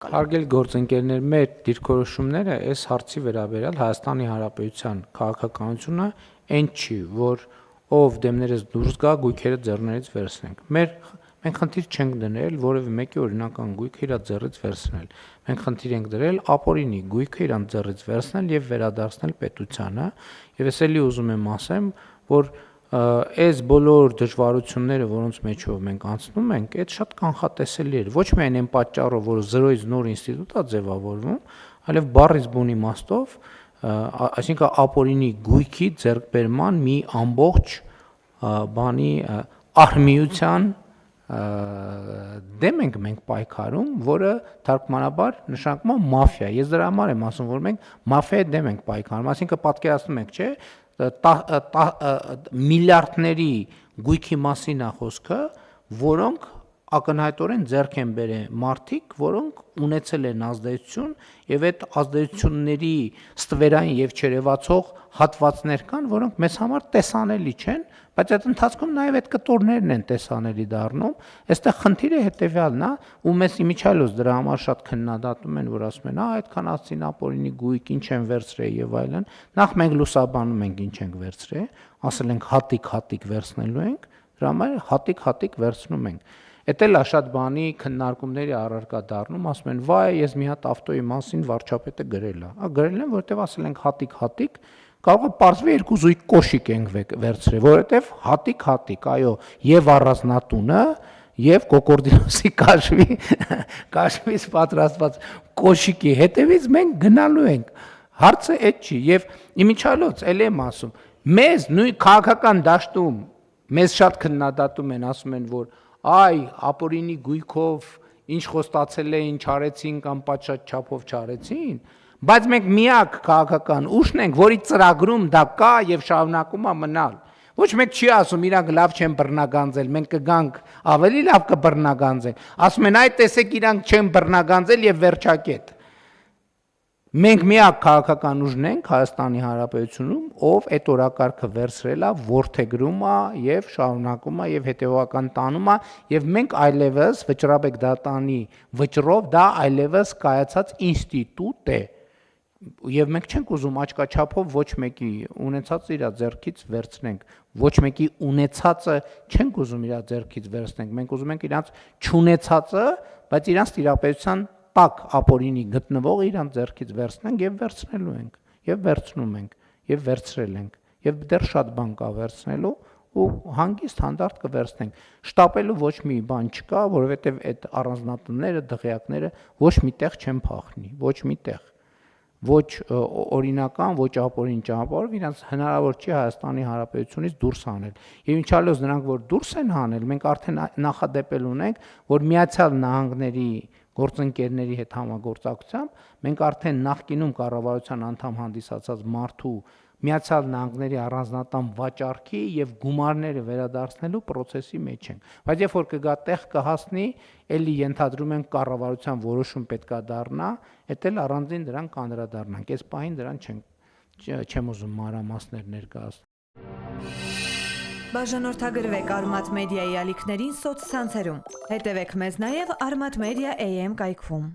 Հարգելի գործընկերներ, մեր դիրքորոշումները այս հարցի վերաբերյալ Հայաստանի Հանրապետության քաղաքականությունը այն չի, որ ով դեմներս դուրս գա, գույքերը ձեռներից վերցնենք։ Մենք խնդիր չենք դնել որևէ մեկի օրինական գույքը իր ձեռից վերցնել։ Մենք խնդիր ենք դրել ապօրինի գույքը իր ձեռից վերցնել եւ վերադարձնել պետությանը, եւ ես էլի ուզում եմ ասեմ, որ այս բոլոր դժվարությունները, որոնց մեջով մենք անցնում ենք, այդ շատ կանխատեսելի էր։ Ոչ միայն այն պատճառով, որ 0-ից նոր ինստիտուտ է ձևավորվում, այլև բառից բուն իմաստով, այսինքն ապօրինի գույքի ձեռքբերման մի ամբողջ բանի արհմիության դեմ ենք մենք պայքարում, որը թարգմանաբար նշանակում է մաֆիա։ Ես դրա համար եմ ասում, որ մենք մաֆիայի դեմ ենք պայքարում, այսինքն պատկերացնում եք, չէ՞, միլիարդների գույքի մասին է խոսքը, որոնք ակնհայտորեն ձեռք են բերել մարդիկ, որոնք ունեցել են ազդեցություն եւ այդ ազդեցությունների ստվերային եւ չերևացող հատվածներ կան, որոնք մեզ համար տեսանելի չեն, բայց այդ ընթացքում նաեւ այդ կտորներն են տեսանելի դառնում։ Այստեղ խնդիրը հետեւյալն է, ու մեզ իմիջիալոց դրա համար շատ քննադատում են, որ ասում են, այդքան ասցին ապօրինի գույք, ինչ են վերցրել եւ այլն։ Նախ մենք լուսաբանում ենք ինչ ենք վերցրել, ասել ենք հատիկ վերցնելու ենք, դրա համար հատիկ վերցնում ենք։ Էդ էլ է շատ բանի քննարկումների առարկա դառնում, ասում են, վայ, ես մի հատ ավտոյի մասին վարչապետը գրել է։ Գրել են, որովհետև ասել ենք հատիկ, կարող է պարզվի երկու զույգ կոշիկ ենք վերցրել, որովհետև հատիկ, այո, եւ առանձնատունը, եւ կոկորդինոսի կաշվից պատրաստված կոշիկի հետևից մենք գնալու ենք։ Հարցը այդ չի, եւ իմիջիալոց էլ եմ ասում, մեզ նույն քաղաքական դաշտում մեզ շատ քննադատում են, ասում են, որ այ ապօրինի գույքով ինչ խոստացել էին, չարեցին կամ պատշաճ չափով չարեցին, բայց մենք միակ քաղաքական ուժն ենք, որի ծրագրում դա կա եւ շարունակում է մնալ։ Ոչ մեկ չի ասում իրանք լավ չեն բռնագանձել, մենք կգանք ավելի լավ կբռնագանձենք։ Ասում են, այ տեսեք իրանք չեն բռնագանձել եւ վերջակետ։ Մենք միակ քաղաքական ուժն ենք Հայաստանի Հանրապետությունում, ով այդ օրակարգը վերցրել է, որդեգրում է եւ շարունակում է եւ հետեւական տանում է եւ մենք այլևս Վճռաբեկ դատանի վճռով դա այլևս կայացած ինստիտուտ է եւ մենք չենք ուզում աչքաչափով ոչ մեկի ունեցածը իր ձեռքից վերցնենք, ոչ մեկի ունեցածը չենք ուզում իր ձեռքից վերցնենք, մենք ուզում ենք իրանց չունեցածը, բայց իրանց տիրապետության տակ ապօրինի գտնվող իրանց ձեռքից վերցնենք եւ վերցնելու ենք եւ վերցնում ենք եւ վերցրել ենք եւ դեռ շատ բան կա վերցնելու ու հանգիստ հանդարտ կվերցնենք։ Շտապելու ոչ մի բան չկա, որովհետեւ այդ առանձնատները, դղյակները ոչ միտեղ չեն փախնի, ոչ միտեղ։ Ոչ օրինական, ոչ ապօրին ճանապարհով իրանց հնարավոր չի Հայաստանի Հանրապետությունից դուրս հանել։ Եվ ինչալոց նրանք որ դուրս են հանել, մենք արդեն նախադեպել ունենք, որ Միացյալ Նահանգների գործընկերների հետ համագործակցությամբ մենք արդեն նախկինում կառավարության անդամ հանդիսացած մարդու Միացյալ Նահանգների առանձնատան վաճառքի եւ գումարները վերադարձնելու process-ի մեջ ենք։ Բայց երբ որ կգա տեղ կհասնի, էլի ենթադրում ենք կառավարության որոշում պետքա դառնա, էդ էլ առանձին դրան կանդրադառնանք։ Այս պահին դրան չեմ ուզում մանրամասներ ներկայացնել։ Բաժանորդագրվեք Արմաթ մեդիայի ալիքներին սոցցանցերում։ Հետևեք մեզ նաև Armat Media AM կայքում։